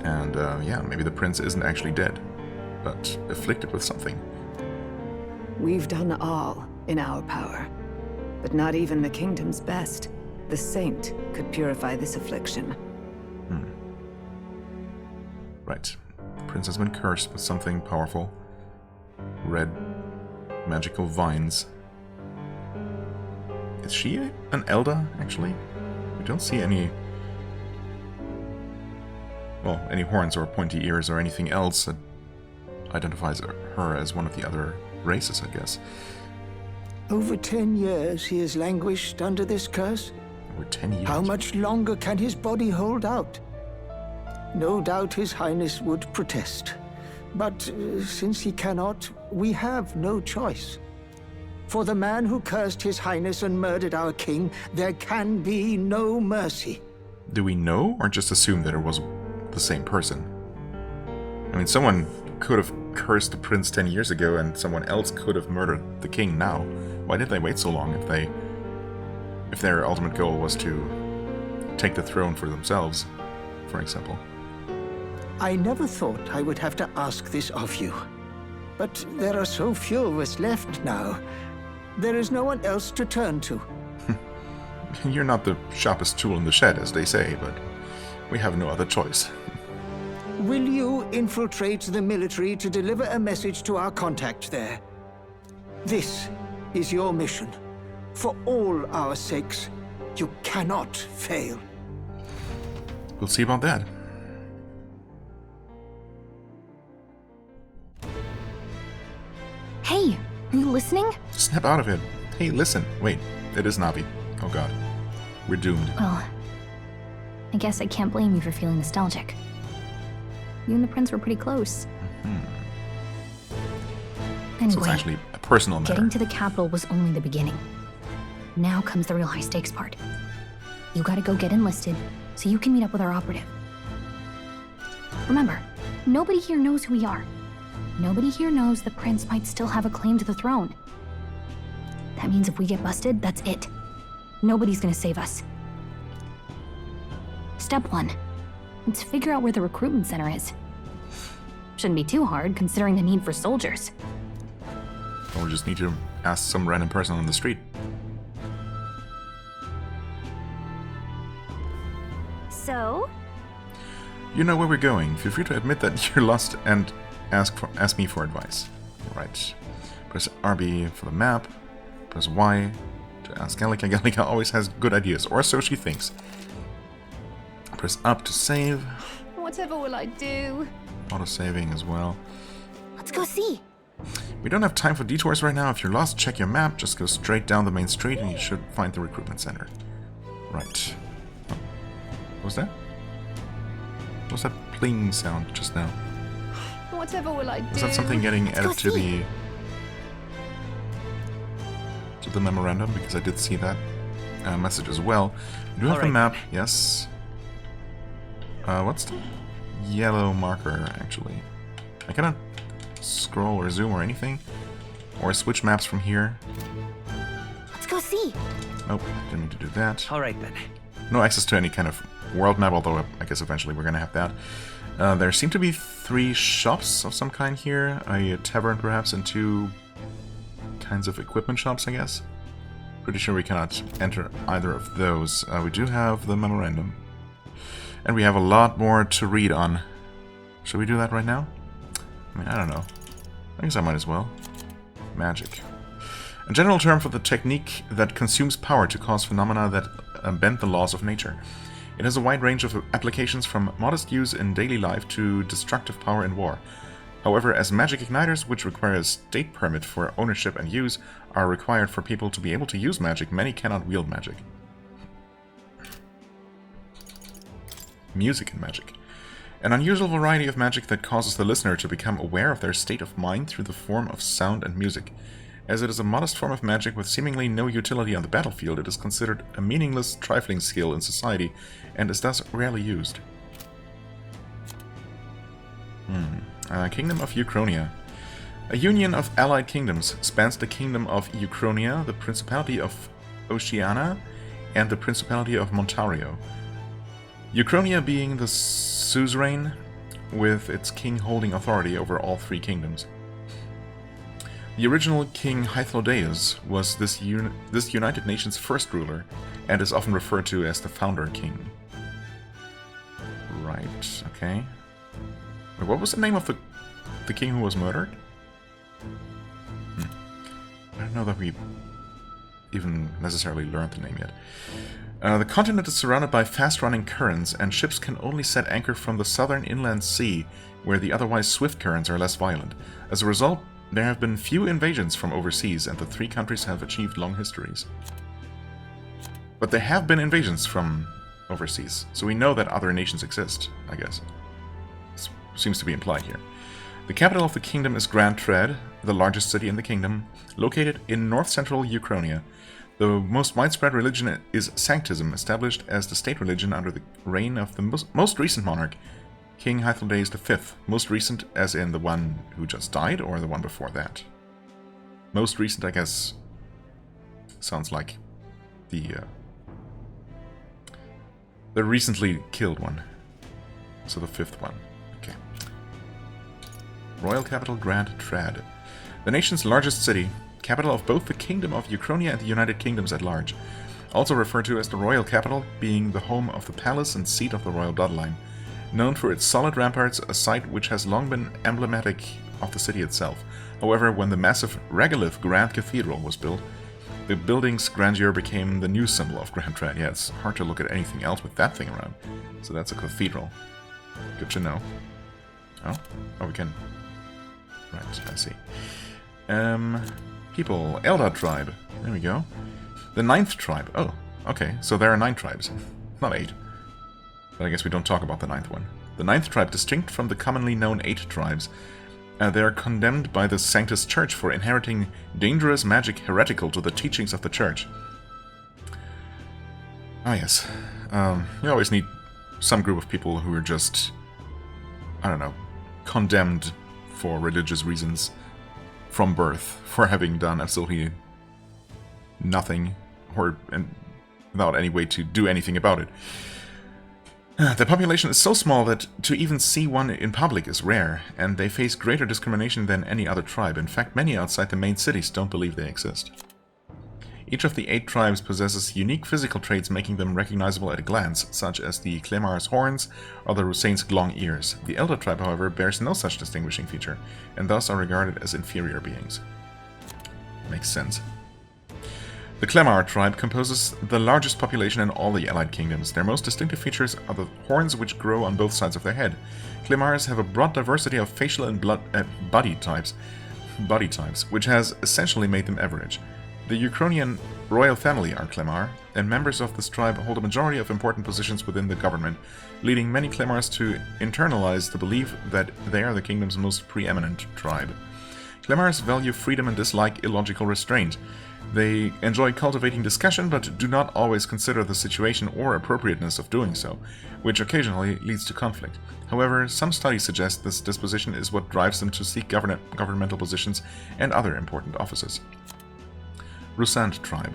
And yeah, maybe the prince isn't actually dead, but afflicted with something. We've done all in our power, but not even the kingdom's best, the saint, could purify this affliction. Right. The prince has been cursed with something powerful. Red magical vines. Is she an Elder, actually? We don't see any... well, any horns or pointy ears or anything else that identifies her as one of the other races, I guess. Over 10 years he has languished under this curse. Over 10 years? How much longer can his body hold out? No doubt His Highness would protest. But since he cannot, we have no choice. For the man who cursed His Highness and murdered our king, there can be no mercy. Do we know, or just assume that it was the same person? I mean, someone could have cursed the prince 10 years ago, and someone else could have murdered the king now. Why did they wait so long if their ultimate goal was to take the throne for themselves, for example? I never thought I would have to ask this of you. But there are so few of us left now. There is no one else to turn to. You're not the sharpest tool in the shed, as they say, but we have no other choice. Will you infiltrate the military to deliver a message to our contact there? This is your mission. For all our sakes, you cannot fail. We'll see about that. Hey, are you listening? Snap out of it. Hey, listen. Wait, it is Navi. Oh god. We're doomed. Well, I guess I can't blame you for feeling nostalgic. You and the prince were pretty close. Anyway, so it's actually a personal matter. Getting to the capital was only the beginning. Now comes the real high-stakes part. You gotta go get enlisted so you can meet up with our operative. Remember, nobody here knows who we are. Nobody here knows the prince might still have a claim to the throne. That means if we get busted, that's it. Nobody's gonna save us. Step 1. Let's figure out where the recruitment center is. Shouldn't be too hard, considering the need for soldiers. Or we just need to ask some random person on the street. So? You know where we're going. Feel free to admit that you're lost and ask me for advice. Right. Press RB for the map. Press Y to ask Gallica. Gallica always has good ideas, or so she thinks. Press up to save. Whatever will I do? Auto-saving as well. Let's go see. We don't have time for detours right now. If you're lost, check your map. Just go straight down the main street and you should find the recruitment center. Right. Oh. What was that? What was that pling sound just now? Whatever will I do? Is that something getting added to the memorandum? Because I did see that message as well. We do have the map, yes. What's the yellow marker, actually? I cannot scroll or zoom or anything. Or switch maps from here. Let's go see. Nope, didn't mean to do that. Alright then. No access to any kind of world map, although I guess eventually we're gonna have that. There seem to be 3 shops of some kind here. A tavern, perhaps, and 2 kinds of equipment shops, I guess. Pretty sure we cannot enter either of those. We do have the memorandum. And we have a lot more to read on. Should we do that right now? I mean, I don't know. I guess I might as well. Magic. A general term for the technique that consumes power to cause phenomena that bend the laws of nature. It has a wide range of applications from modest use in daily life to destructive power in war. However, as magic igniters, which require a state permit for ownership and use, are required for people to be able to use magic, many cannot wield magic. Music and magic. An unusual variety of magic that causes the listener to become aware of their state of mind through the form of sound and music. As it is a modest form of magic with seemingly no utility on the battlefield, it is considered a meaningless, trifling skill in society, and is thus rarely used. Kingdom of Uchronia. A union of allied kingdoms spans the Kingdom of Uchronia, the Principality of Oceania, and the Principality of Montario. Uchronia being the suzerain, with its king holding authority over all 3 kingdoms. The original King Hythlodaeus was this United Nations' first ruler, and is often referred to as the Founder King. Right, okay. Wait, what was the name of the king who was murdered? I don't know that we even necessarily learned the name yet. The continent is surrounded by fast-running currents, and ships can only set anchor from the southern inland sea, where the otherwise swift currents are less violent. As a result, there have been few invasions from overseas, and the 3 countries have achieved long histories. But there have been invasions from overseas, so we know that other nations exist, I guess. This seems to be implied here. The capital of the kingdom is Grand Tread, the largest city in the kingdom, located in north-central Uchronia. The most widespread religion is Sanctism, established as the state religion under the reign of the most recent monarch, King Hythlodaeus V. Most recent as in the one who just died, or the one before that? Most recent, I guess, sounds like the recently killed one. So the 5th one. Okay. Royal capital Grand Tread. The nation's largest city, capital of both the Kingdom of Uchronia and the United Kingdoms at large. Also referred to as the royal capital, being the home of the palace and seat of the royal bloodline. Known for its solid ramparts, a site which has long been emblematic of the city itself. However, when the massive regolith Grand Cathedral was built, the building's grandeur became the new symbol of Grand Tread. Yeah, it's hard to look at anything else with that thing around. So that's a cathedral. Good to know. Oh, we can... Right, I see. People, Eldar tribe. There we go. The 9th tribe. Oh, okay, so there are 9 tribes. Not 8. But I guess we don't talk about the 9th one. The 9th tribe, distinct from the commonly known 8 tribes. They are condemned by the Sanctus Church for inheriting dangerous magic heretical to the teachings of the Church. Ah, yes. You always need some group of people who are just, I don't know, condemned for religious reasons from birth, for having done absolutely nothing, and without any way to do anything about it. The population is so small that to even see one in public is rare, and they face greater discrimination than any other tribe. In fact, many outside the main cities don't believe they exist. Each of the 8 tribes possesses unique physical traits making them recognizable at a glance, such as the Klemar's horns or the Rusain's long ears. The Elder tribe, however, bears no such distinguishing feature, and thus are regarded as inferior beings. Makes sense. The Clemar tribe composes the largest population in all the allied kingdoms. Their most distinctive features are the horns which grow on both sides of their head. Clemars have a broad diversity of facial and body types, which has essentially made them average. The Ukrainian royal family are Clemar, and members of this tribe hold a majority of important positions within the government, leading many Clemars to internalize the belief that they are the kingdom's most preeminent tribe. Clemars value freedom and dislike illogical restraint. They enjoy cultivating discussion, but do not always consider the situation or appropriateness of doing so, which occasionally leads to conflict. However, some studies suggest this disposition is what drives them to seek governmental positions and other important offices. Rusand tribe.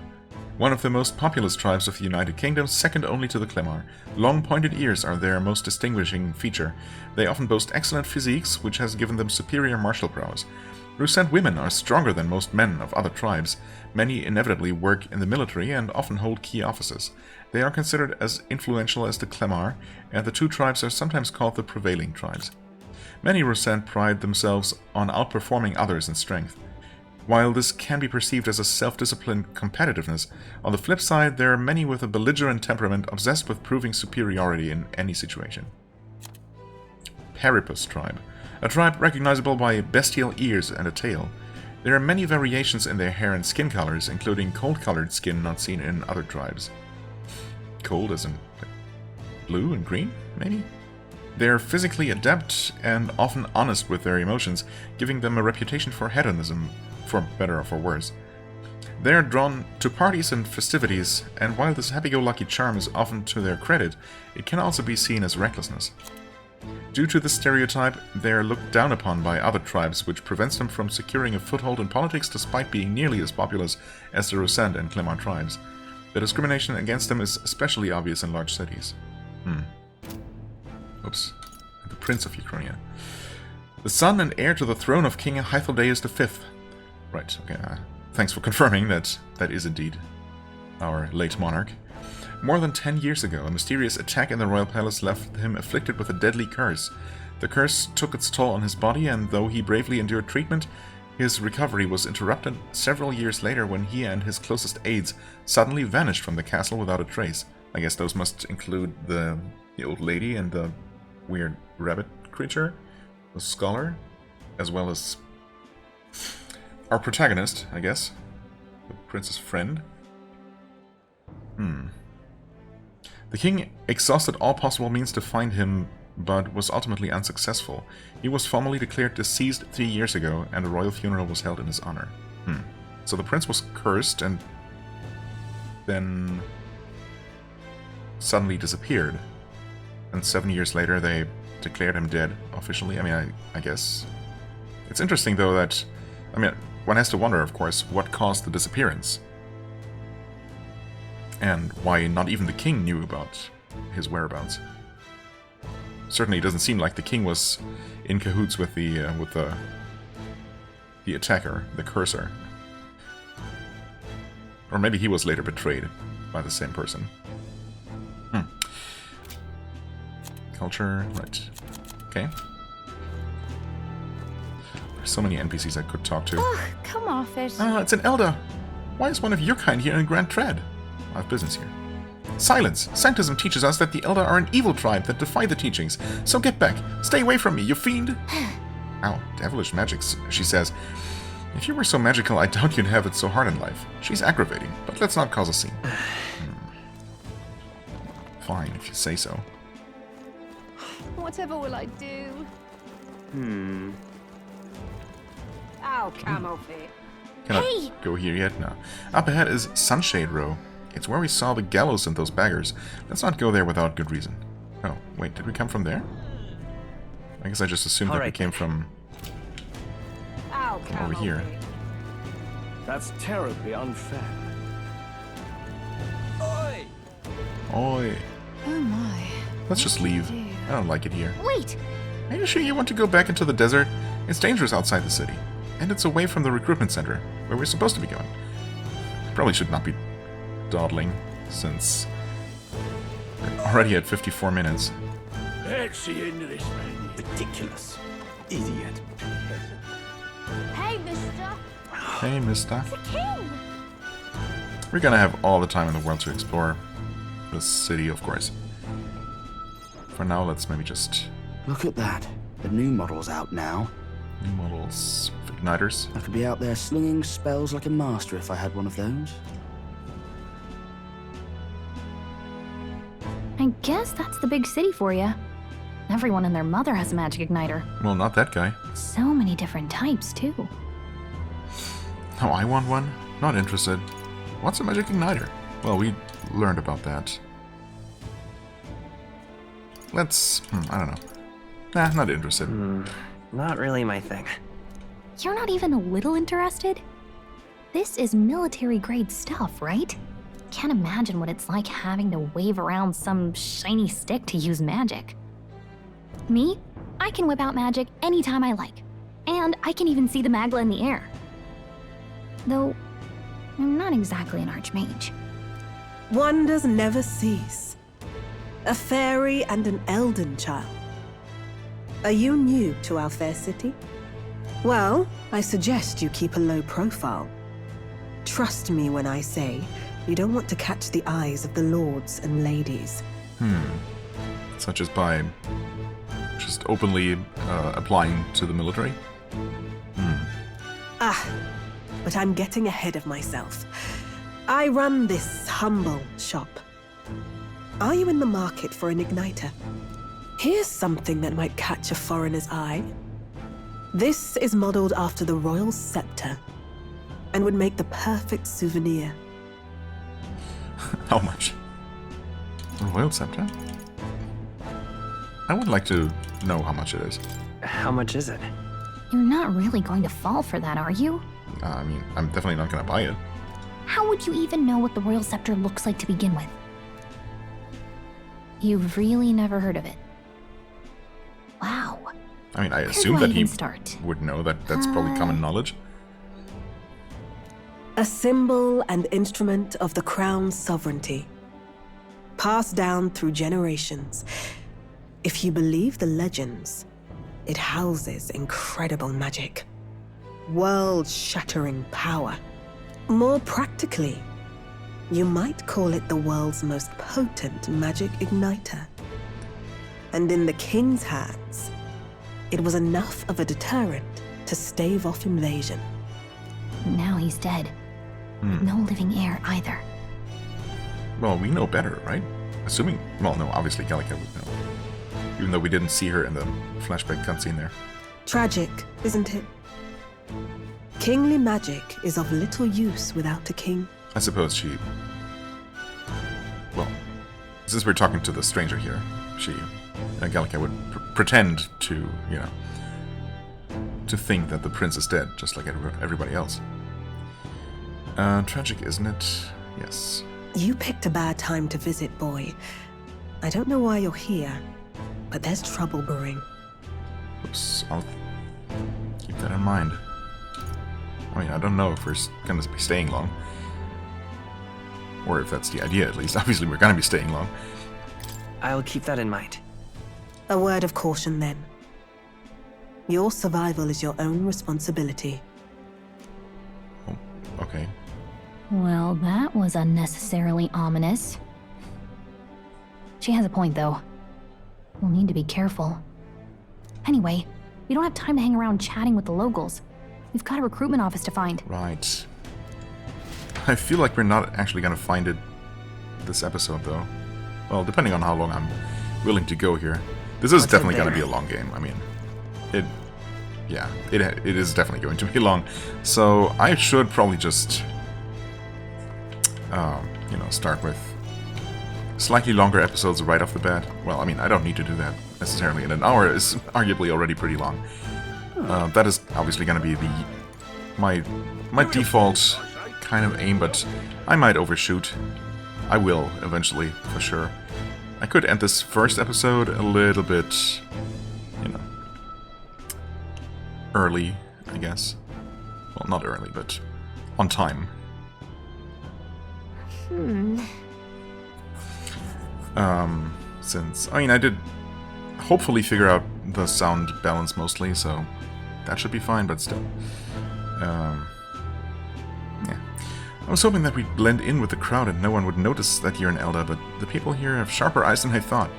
One of the most populous tribes of the United Kingdom, second only to the Clemar. Long pointed ears are their most distinguishing feature. They often boast excellent physiques, which has given them superior martial prowess. Rusand women are stronger than most men of other tribes. Many inevitably work in the military and often hold key offices. They are considered as influential as the Clemar, and the two tribes are sometimes called the prevailing tribes. Many Rusand pride themselves on outperforming others in strength. While this can be perceived as a self-disciplined competitiveness, on the flip side there are many with a belligerent temperament obsessed with proving superiority in any situation. Paripus tribe. A tribe recognizable by bestial ears and a tail. There are many variations in their hair and skin colors, including cold-colored skin not seen in other tribes. Cold as in blue and green, maybe? They are physically adept and often honest with their emotions, giving them a reputation for hedonism, for better or for worse. They are drawn to parties and festivities, and while this happy-go-lucky charm is often to their credit, it can also be seen as recklessness. Due to this stereotype, they are looked down upon by other tribes, which prevents them from securing a foothold in politics despite being nearly as populous as the Rusand and Clemar tribes. The discrimination against them is especially obvious in large cities. Oops. The Prince of Ukraine. The son and heir to the throne of King Hythlodaeus V. Right, okay. Thanks for confirming that that is indeed our late monarch. More than 10 years ago, a mysterious attack in the royal palace left him afflicted with a deadly curse. The curse took its toll on his body, and though he bravely endured treatment, his recovery was interrupted several years later when he and his closest aides suddenly vanished from the castle without a trace. I guess those must include the old lady and the weird rabbit creature, the scholar, as well as our protagonist, I guess. The prince's friend. The king exhausted all possible means to find him, but was ultimately unsuccessful. He was formally declared deceased 3 years ago, and a royal funeral was held in his honor. So the prince was cursed and then suddenly disappeared. And 7 years later they declared him dead, officially. I mean, I guess. It's interesting, though, that... I mean, one has to wonder, of course, what caused the disappearance. And why not even the king knew about his whereabouts. Certainly it doesn't seem like the king was in cahoots with the attacker, the cursor. Or maybe he was later betrayed by the same person. Culture, right. Okay. There's so many NPCs I could talk to. Ugh, come off it. It's an Elder. Why is one of your kind here in Grand Tread? I have business here. Silence! Sanctism teaches us that the Elder are an evil tribe that defy the teachings. So get back. Stay away from me, you fiend! Ow, devilish magics, she says. If you were so magical, I doubt you'd have it so hard in life. She's aggravating, but let's not cause a scene. Fine, if you say so. Whatever will I do? Oh, come off it. Cannot go here yet? No. Up ahead is Sunshade Row. It's where we saw the gallows and those beggars. Let's not go there without good reason. Oh, wait, did we come from there? I guess I just assumed that we came from over here. That's terribly unfair. Oi! Oi. Oh my. Let's just leave. I don't like it here. Wait! Are you sure you want to go back into the desert? It's dangerous outside the city. And it's away from the recruitment center, where we're supposed to be going. Probably should not be dawdling, since we're already at 54 minutes. That's the end of this, man. Ridiculous. Idiot. Hey, mister! Hey, mister. It's a king! We're gonna have all the time in the world to explore this city, of course. For now, let's maybe just... Look at that. The new model's out now. New models of igniters. I could be out there slinging spells like a master if I had one of those. I guess that's the big city for you. Everyone and their mother has a magic igniter. Well, not that guy. So many different types, too. Oh, I want one? Not interested. What's a magic igniter? Well, we learned about that. Let's... I don't know. Nah, not interested. Not really my thing. You're not even a little interested? This is military-grade stuff, right? Can't imagine what it's like having to wave around some shiny stick to use magic. Me? I can whip out magic anytime I like. And I can even see the Magla in the air. Though, I'm not exactly an archmage. Wonders never cease. A fairy and an elden child. Are you new to our fair city? Well, I suggest you keep a low profile. Trust me when I say you don't want to catch the eyes of the lords and ladies. Such as by just openly applying to the military? But I'm getting ahead of myself. I run this humble shop. Are you in the market for an igniter? Here's something that might catch a foreigner's eye. This is modeled after the royal scepter and would make the perfect souvenir. How much? A royal scepter? I would like to know how much it is. How much is it? You're not really going to fall for that, are you? I mean, I'm definitely not gonna buy it. How would you even know what the royal scepter looks like to begin with? You've really never heard of it. Wow. I mean, I Where assume do I that he even start? would know that. That's probably common knowledge. A symbol and instrument of the crown's sovereignty. Passed down through generations. If you believe the legends, it houses incredible magic. World-shattering power. More practically, you might call it the world's most potent magic igniter. And in the king's hands, it was enough of a deterrent to stave off invasion. Now he's dead. No living heir either. Well, we know better, right? Assuming... Well, no, obviously Gallica would know. Even though we didn't see her in the flashback cutscene there. Tragic, isn't it? Kingly magic is of little use without a king. I suppose she... Well, since we're talking to the stranger here, she... Gallica would pretend to, you know... to think that the prince is dead, just like everybody else. Tragic, isn't it? Yes. You picked a bad time to visit, boy. I don't know why you're here, but there's trouble brewing. Oops, I'll keep that in mind. I mean, I don't know if we're gonna be staying long. Or if that's the idea, at least. Obviously, we're gonna be staying long. I'll keep that in mind. A word of caution, then. Your survival is your own responsibility. Oh, okay. Well, that was unnecessarily ominous. She has a point, though. We'll need to be careful. Anyway, we don't have time to hang around chatting with the locals. We've got a recruitment office to find. Right. I feel like we're not actually gonna find it this episode, though. Well, depending on how long I'm willing to go here. This is definitely gonna be a long game. I mean, it is definitely going to be long. So I should probably just, you know, start with slightly longer episodes right off the bat. Well, I mean, I don't need to do that necessarily, and an hour is arguably already pretty long. That is obviously going to be my default kind of aim, but I might overshoot. I will eventually, for sure. I could end this first episode a little bit, you know, early, I guess. Well, not early, but on time. Since, I mean, I did hopefully figure out the sound balance mostly, so that should be fine, but still. Yeah. I was hoping that we'd blend in with the crowd and no one would notice that you're an elder, but the people here have sharper eyes than I thought.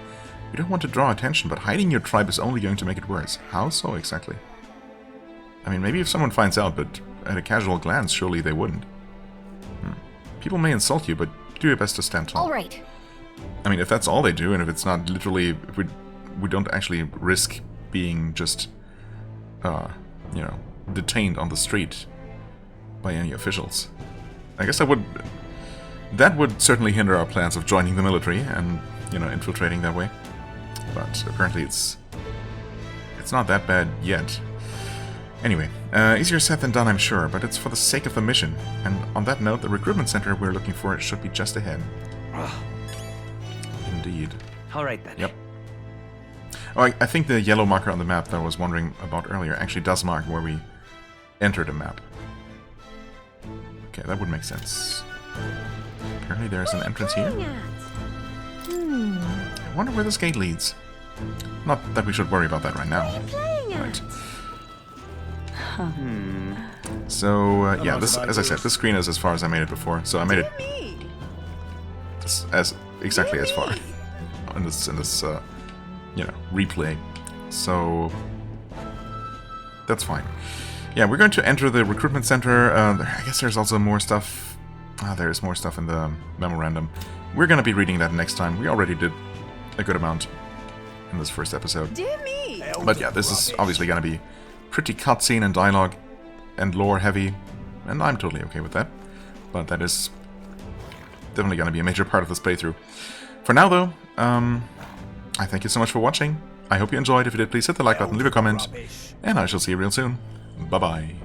You don't want to draw attention, but hiding your tribe is only going to make it worse. How so, exactly? I mean, maybe if someone finds out, but at a casual glance, surely they wouldn't. People may insult you, but do your best to stand tall. All right. I mean, if that's all they do, and if it's not literally... If we don't actually risk being just, you know, detained on the street by any officials. I guess that would certainly hinder our plans of joining the military and, you know, infiltrating that way. But apparently it's not that bad yet. Anyway, easier said than done, I'm sure, but it's for the sake of the mission. And on that note, the recruitment center we're looking for should be just ahead. Indeed. All right, then. Yep. Oh, I think the yellow marker on the map that I was wondering about earlier actually does mark where we entered the map. Okay, that would make sense. Apparently there's an entrance here. I wonder where this gate leads. Not that we should worry about that right now. Right. So, yeah, this, as I said, this screen is as far as I made it before, so I made it exactly as far in this you know, replay. So that's fine. Yeah, we're going to enter the recruitment center. I guess there's also more stuff. There's more stuff in the memorandum. We're going to be reading that next time. We already did a good amount in this first episode. Dear me. But yeah, this is obviously going to be pretty cutscene and dialogue and lore heavy, and I'm totally okay with that. But that is definitely going to be a major part of this playthrough. For now, though, I thank you so much for watching. I hope you enjoyed. If you did, please hit the like button, leave a comment, and I shall see you real soon. Bye-bye.